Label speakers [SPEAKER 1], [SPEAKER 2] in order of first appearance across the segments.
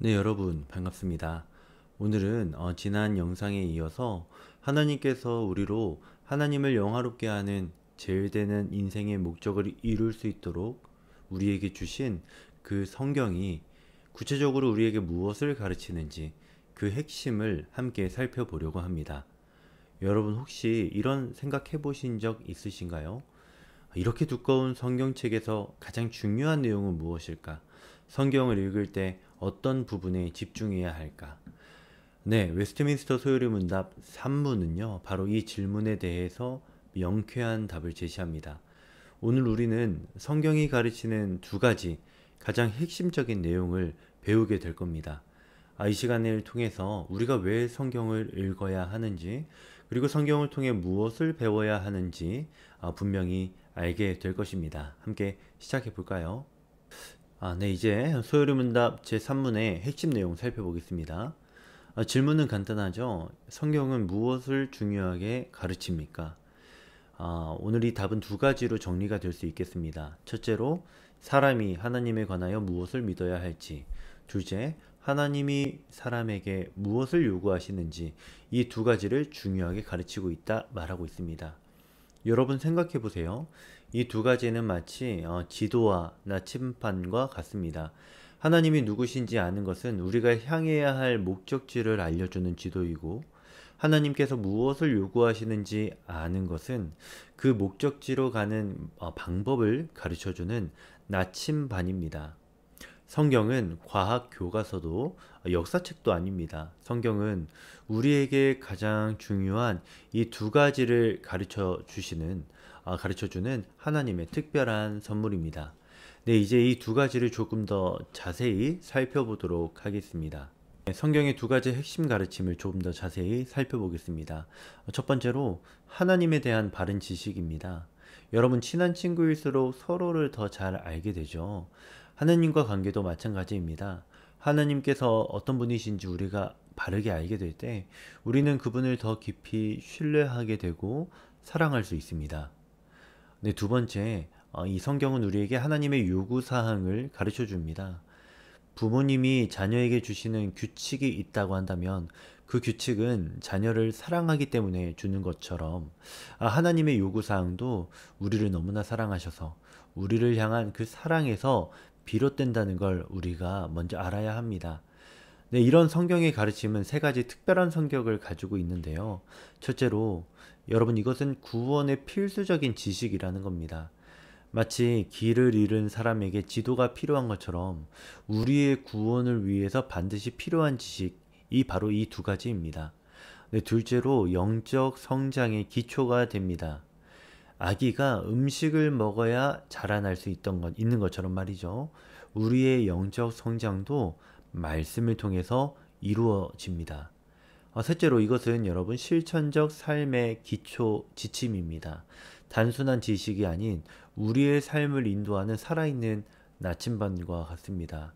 [SPEAKER 1] 네, 여러분 반갑습니다. 오늘은 지난 영상에 이어서 하나님께서 우리로 하나님을 영화롭게 하는 제일되는 인생의 목적을 이룰 수 있도록 우리에게 주신 그 성경이 구체적으로 우리에게 무엇을 가르치는지 그 핵심을 함께 살펴보려고 합니다. 여러분 혹시 이런 생각해 보신 적 있으신가요? 이렇게 두꺼운 성경책에서 가장 중요한 내용은 무엇일까? 성경을 읽을 때 어떤 부분에 집중해야 할까? 네, 웨스트민스터 소요리 문답 3문은요, 바로 이 질문에 대해서 명쾌한 답을 제시합니다. 오늘 우리는 성경이 가르치는 두 가지 가장 핵심적인 내용을 배우게 될 겁니다. 이 시간을 통해서 우리가 왜 성경을 읽어야 하는지, 그리고 성경을 통해 무엇을 배워야 하는지 분명히 알게 될 것입니다. 함께 시작해 볼까요? 네, 이제 소요리 문답 제3문의 핵심 내용 살펴보겠습니다. 질문은 간단하죠. 성경은 무엇을 중요하게 가르칩니까? 오늘 이 답은 두 가지로 정리가 될 수 있겠습니다. 첫째로, 사람이 하나님에 관하여 무엇을 믿어야 할지. 둘째, 하나님이 사람에게 무엇을 요구하시는지, 이 두 가지를 중요하게 가르치고 있다 말하고 있습니다. 여러분 생각해 보세요. 이 두 가지는 마치 지도와 나침반과 같습니다. 하나님이 누구신지 아는 것은 우리가 향해야 할 목적지를 알려주는 지도이고, 하나님께서 무엇을 요구하시는지 아는 것은 그 목적지로 가는 방법을 가르쳐주는 나침반입니다. 성경은 과학 교과서도 역사책도 아닙니다. 성경은 우리에게 가장 중요한 이 두 가지를 가르쳐 주는 하나님의 특별한 선물입니다. 네, 이제 이 두 가지를 조금 더 자세히 살펴보도록 하겠습니다. 네, 성경의 두 가지 핵심 가르침을 조금 더 자세히 살펴보겠습니다. 첫 번째로 하나님에 대한 바른 지식입니다. 여러분 친한 친구일수록 서로를 더 잘 알게 되죠. 하나님과 관계도 마찬가지입니다. 하나님께서 어떤 분이신지 우리가 바르게 알게 될 때 우리는 그분을 더 깊이 신뢰하게 되고 사랑할 수 있습니다. 네, 두 번째, 이 성경은 우리에게 하나님의 요구사항을 가르쳐 줍니다. 부모님이 자녀에게 주시는 규칙이 있다고 한다면 그 규칙은 자녀를 사랑하기 때문에 주는 것처럼 하나님의 요구사항도 우리를 너무나 사랑하셔서 우리를 향한 그 사랑에서 비롯된다는 걸 우리가 먼저 알아야 합니다. 네, 이런 성경의 가르침은 세 가지 특별한 성격을 가지고 있는데요. 첫째로, 여러분 이것은 구원의 필수적인 지식이라는 겁니다. 마치 길을 잃은 사람에게 지도가 필요한 것처럼 우리의 구원을 위해서 반드시 필요한 지식이 바로 이 두 가지입니다. 네, 둘째로 영적 성장의 기초가 됩니다. 아기가 음식을 먹어야 자라날 수 있는 것처럼 말이죠. 우리의 영적 성장도 말씀을 통해서 이루어집니다. 셋째로 이것은 여러분 실천적 삶의 기초 지침입니다. 단순한 지식이 아닌 우리의 삶을 인도하는 살아있는 나침반과 같습니다.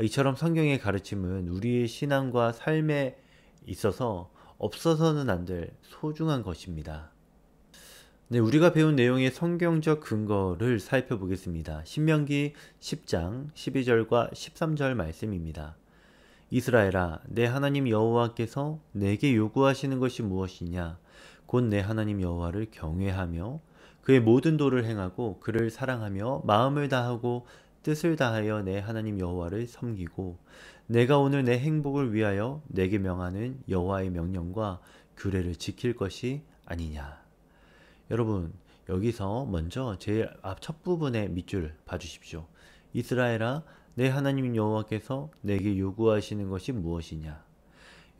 [SPEAKER 1] 이처럼 성경의 가르침은 우리의 신앙과 삶에 있어서 없어서는 안 될 소중한 것입니다. 네, 우리가 배운 내용의 성경적 근거를 살펴보겠습니다. 신명기 10장 12절과 13절 말씀입니다. 이스라엘아, 내 하나님 여호와께서 내게 요구하시는 것이 무엇이냐? 곧 내 하나님 여호와를 경외하며 그의 모든 도를 행하고 그를 사랑하며 마음을 다하고 뜻을 다하여 내 하나님 여호와를 섬기고 내가 오늘 내 행복을 위하여 내게 명하는 여호와의 명령과 규례를 지킬 것이 아니냐. 여러분, 여기서 먼저 제일 앞 첫 부분의 밑줄 봐주십시오. 이스라엘아, 내 하나님 여호와께서 내게 요구하시는 것이 무엇이냐?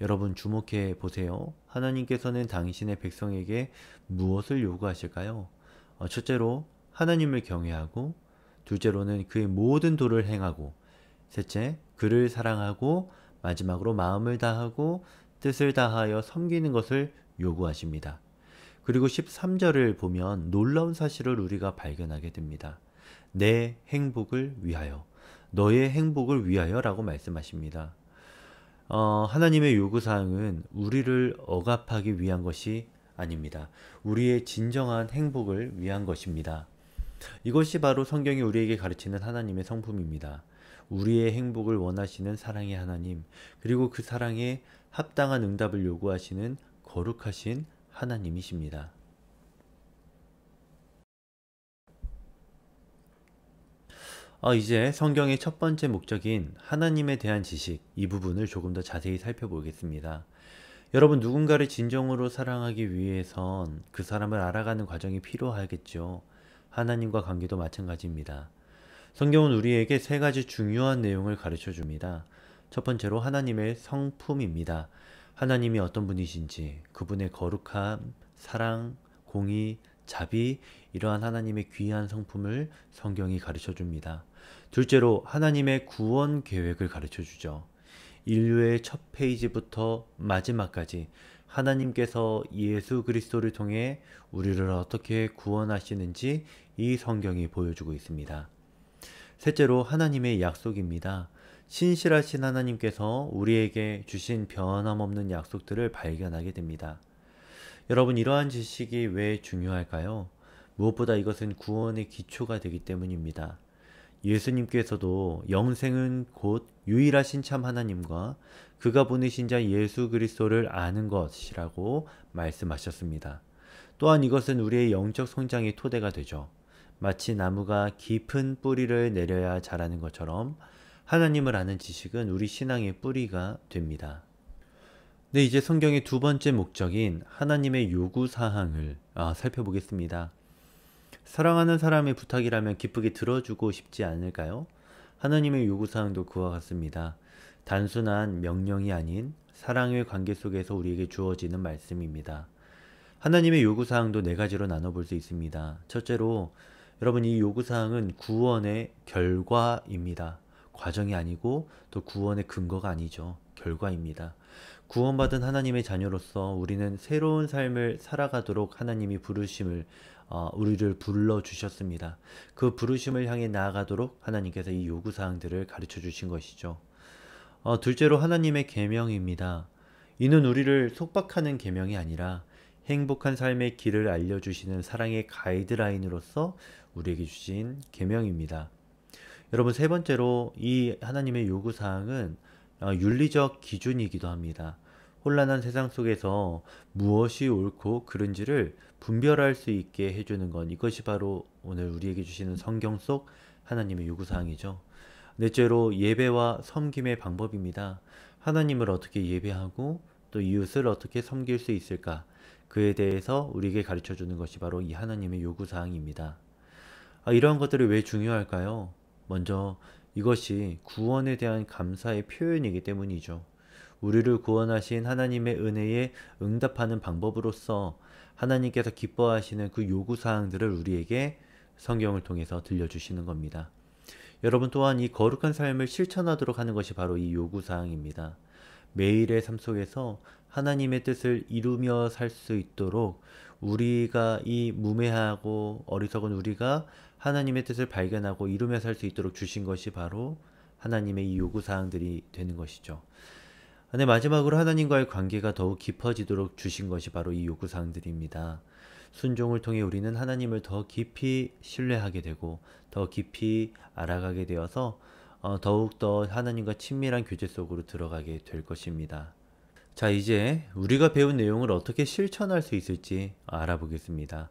[SPEAKER 1] 여러분 주목해 보세요. 하나님께서는 당신의 백성에게 무엇을 요구하실까요? 첫째로 하나님을 경외하고, 둘째로는 그의 모든 도를 행하고, 셋째 그를 사랑하고, 마지막으로 마음을 다하고 뜻을 다하여 섬기는 것을 요구하십니다. 그리고 13절을 보면 놀라운 사실을 우리가 발견하게 됩니다. 내 행복을 위하여, 너의 행복을 위하여 라고 말씀하십니다. 하나님의 요구사항은 우리를 억압하기 위한 것이 아닙니다. 우리의 진정한 행복을 위한 것입니다. 이것이 바로 성경이 우리에게 가르치는 하나님의 성품입니다. 우리의 행복을 원하시는 사랑의 하나님, 그리고 그 사랑에 합당한 응답을 요구하시는 거룩하신 하나님이십니다. 이제 성경의 첫 번째 목적인 하나님에 대한 지식, 이 부분을 조금 더 자세히 살펴보겠습니다. 여러분, 누군가를 진정으로 사랑하기 위해선 그 사람을 알아가는 과정이 필요하겠죠. 하나님과 관계도 마찬가지입니다. 성경은 우리에게 세 가지 중요한 내용을 가르쳐 줍니다. 첫 번째로 하나님의 성품입니다. 하나님이 어떤 분이신지, 그분의 거룩함, 사랑, 공의, 자비, 이러한 하나님의 귀한 성품을 성경이 가르쳐 줍니다. 둘째로 하나님의 구원 계획을 가르쳐 주죠. 인류의 첫 페이지부터 마지막까지 하나님께서 예수 그리스도를 통해 우리를 어떻게 구원하시는지 이 성경이 보여주고 있습니다. 셋째로 하나님의 약속입니다. 신실하신 하나님께서 우리에게 주신 변함없는 약속들을 발견하게 됩니다. 여러분, 이러한 지식이 왜 중요할까요? 무엇보다 이것은 구원의 기초가 되기 때문입니다. 예수님께서도 영생은 곧 유일하신 참 하나님과 그가 보내신 자 예수 그리스도를 아는 것이라고 말씀하셨습니다. 또한 이것은 우리의 영적 성장의 토대가 되죠. 마치 나무가 깊은 뿌리를 내려야 자라는 것처럼 하나님을 아는 지식은 우리 신앙의 뿌리가 됩니다. 네, 이제 성경의 두 번째 목적인 하나님의 요구사항을 살펴보겠습니다. 사랑하는 사람의 부탁이라면 기쁘게 들어주고 싶지 않을까요? 하나님의 요구사항도 그와 같습니다. 단순한 명령이 아닌 사랑의 관계 속에서 우리에게 주어지는 말씀입니다. 하나님의 요구사항도 네 가지로 나눠볼 수 있습니다. 첫째로, 여러분, 이 요구사항은 구원의 결과입니다. 과정이 아니고 또 구원의 근거가 아니죠. 결과입니다. 구원받은 하나님의 자녀로서 우리는 새로운 삶을 살아가도록 하나님이 우리를 불러주셨습니다. 그 부르심을 향해 나아가도록 하나님께서 이 요구사항들을 가르쳐 주신 것이죠. 둘째로 하나님의 계명입니다. 이는 우리를 속박하는 계명이 아니라 행복한 삶의 길을 알려주시는 사랑의 가이드라인으로서 우리에게 주신 계명입니다. 여러분, 세 번째로 이 하나님의 요구사항은 윤리적 기준이기도 합니다. 혼란한 세상 속에서 무엇이 옳고 그른지를 분별할 수 있게 해주는 것, 이것이 바로 오늘 우리에게 주시는 성경 속 하나님의 요구사항이죠. 넷째로 예배와 섬김의 방법입니다. 하나님을 어떻게 예배하고 또 이웃을 어떻게 섬길 수 있을까, 그에 대해서 우리에게 가르쳐 주는 것이 바로 이 하나님의 요구사항입니다. 이러한 것들이 왜 중요할까요? 먼저 이것이 구원에 대한 감사의 표현이기 때문이죠. 우리를 구원하신 하나님의 은혜에 응답하는 방법으로서 하나님께서 기뻐하시는 그 요구사항들을 우리에게 성경을 통해서 들려주시는 겁니다. 여러분, 또한 이 거룩한 삶을 실천하도록 하는 것이 바로 이 요구사항입니다. 매일의 삶 속에서 하나님의 뜻을 이루며 살 수 있도록 우리가 이 무매하고 어리석은 우리가 하나님의 뜻을 발견하고 이루며 살 수 있도록 주신 것이 바로 하나님의 이 요구사항들이 되는 것이죠. 네, 마지막으로 하나님과의 관계가 더욱 깊어지도록 주신 것이 바로 이 요구사항들입니다. 순종을 통해 우리는 하나님을 더 깊이 신뢰하게 되고 더 깊이 알아가게 되어서 더욱더 하나님과 친밀한 교제 속으로 들어가게 될 것입니다. 자, 이제 우리가 배운 내용을 어떻게 실천할 수 있을지 알아보겠습니다.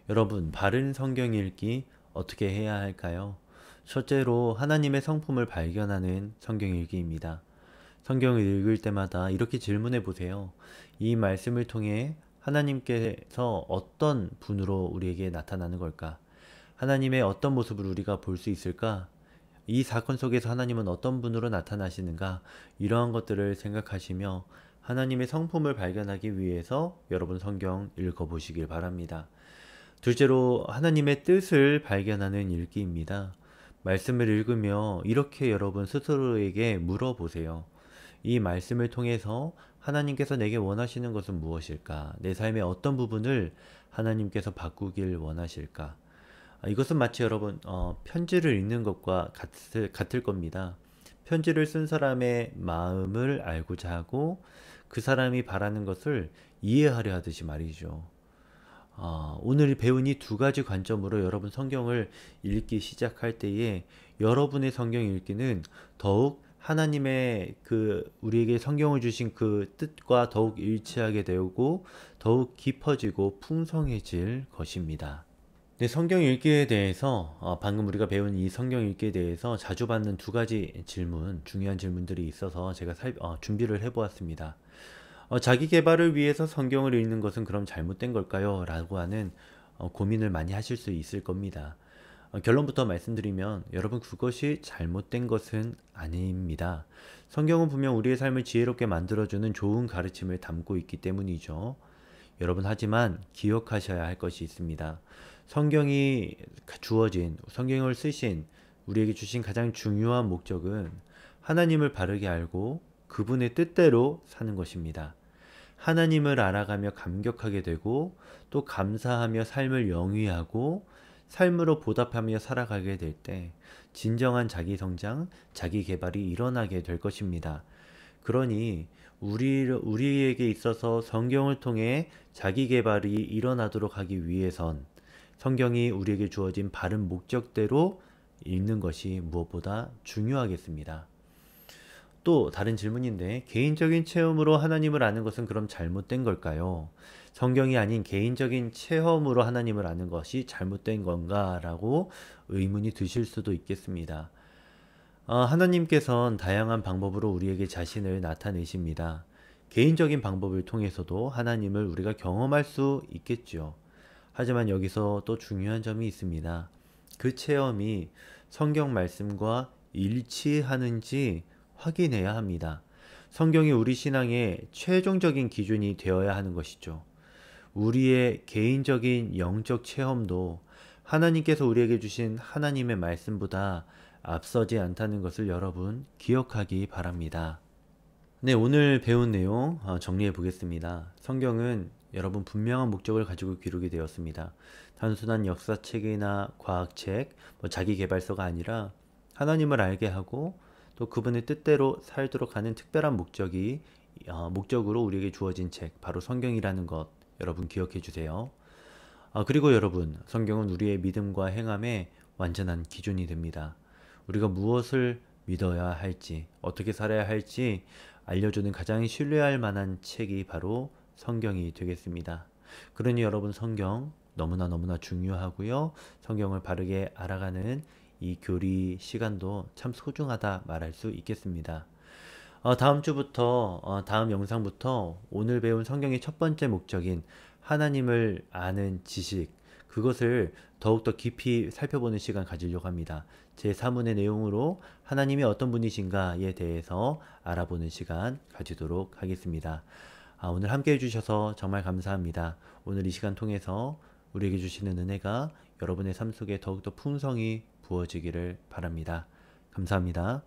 [SPEAKER 1] 여러분, 바른 성경 읽기 어떻게 해야 할까요? 첫째로 하나님의 성품을 발견하는 성경 읽기입니다. 성경을 읽을 때마다 이렇게 질문해 보세요. 이 말씀을 통해 하나님께서 어떤 분으로 우리에게 나타나는 걸까? 하나님의 어떤 모습을 우리가 볼 수 있을까? 이 사건 속에서 하나님은 어떤 분으로 나타나시는가? 이러한 것들을 생각하시며 하나님의 성품을 발견하기 위해서 여러분 성경 읽어보시길 바랍니다. 둘째로 하나님의 뜻을 발견하는 읽기입니다. 말씀을 읽으며 이렇게 여러분 스스로에게 물어보세요. 이 말씀을 통해서 하나님께서 내게 원하시는 것은 무엇일까? 내 삶의 어떤 부분을 하나님께서 바꾸길 원하실까? 이것은 마치 여러분 편지를 읽는 것과 같을 겁니다. 편지를 쓴 사람의 마음을 알고자 하고 그 사람이 바라는 것을 이해하려 하듯이 말이죠. 오늘 배운 이 두 가지 관점으로 여러분 성경을 읽기 시작할 때에 여러분의 성경 읽기는 더욱 하나님의 우리에게 성경을 주신 그 뜻과 더욱 일치하게 되고 더욱 깊어지고 풍성해질 것입니다. 네, 성경 읽기에 대해서 방금 우리가 배운 이 성경 읽기에 대해서 자주 받는 두 가지 질문, 중요한 질문들이 있어서 제가 준비를 해보았습니다. 자기 개발을 위해서 성경을 읽는 것은 그럼 잘못된 걸까요? 라고 하는 고민을 많이 하실 수 있을 겁니다. 결론부터 말씀드리면 여러분 그것이 잘못된 것은 아닙니다. 성경은 분명 우리의 삶을 지혜롭게 만들어주는 좋은 가르침을 담고 있기 때문이죠. 여러분 하지만 기억하셔야 할 것이 있습니다. 성경이 주어진, 성경을 쓰신 우리에게 주신 가장 중요한 목적은 하나님을 바르게 알고 그분의 뜻대로 사는 것입니다. 하나님을 알아가며 감격하게 되고 또 감사하며 삶을 영위하고 삶으로 보답하며 살아가게 될 때 진정한 자기 성장, 자기 개발이 일어나게 될 것입니다. 그러니 우리에게 있어서 성경을 통해 자기 개발이 일어나도록 하기 위해선 성경이 우리에게 주어진 바른 목적대로 읽는 것이 무엇보다 중요하겠습니다. 또 다른 질문인데 개인적인 체험으로 하나님을 아는 것은 그럼 잘못된 걸까요? 성경이 아닌 개인적인 체험으로 하나님을 아는 것이 잘못된 건가? 라고 의문이 드실 수도 있겠습니다. 하나님께서는 다양한 방법으로 우리에게 자신을 나타내십니다. 개인적인 방법을 통해서도 하나님을 우리가 경험할 수 있겠죠. 하지만 여기서 또 중요한 점이 있습니다. 그 체험이 성경 말씀과 일치하는지 확인해야 합니다. 성경이 우리 신앙의 최종적인 기준이 되어야 하는 것이죠. 우리의 개인적인 영적 체험도 하나님께서 우리에게 주신 하나님의 말씀보다 앞서지 않다는 것을 여러분 기억하기 바랍니다. 네, 오늘 배운 내용 정리해 보겠습니다. 성경은 여러분 분명한 목적을 가지고 기록이 되었습니다. 단순한 역사책이나 과학책, 자기계발서가 아니라 하나님을 알게 하고 또 그분의 뜻대로 살도록 하는 특별한 목적으로 우리에게 주어진 책, 바로 성경이라는 것 여러분 기억해 주세요. 그리고 여러분, 성경은 우리의 믿음과 행함의 완전한 기준이 됩니다. 우리가 무엇을 믿어야 할지, 어떻게 살아야 할지 알려주는 가장 신뢰할 만한 책이 바로 성경이 되겠습니다. 그러니 여러분 성경 너무나 중요하고요. 성경을 바르게 알아가는 이 교리 시간도 참 소중하다 말할 수 있겠습니다. 다음 주부터, 다음 영상부터 오늘 배운 성경의 첫 번째 목적인 하나님을 아는 지식, 그것을 더욱더 깊이 살펴보는 시간 가지려고 합니다. 제 4문의 내용으로 하나님이 어떤 분이신가에 대해서 알아보는 시간 가지도록 하겠습니다. 오늘 함께 해주셔서 정말 감사합니다. 오늘 이 시간 통해서 우리에게 주시는 은혜가 여러분의 삶 속에 더욱더 풍성히 부어지기를 바랍니다. 감사합니다.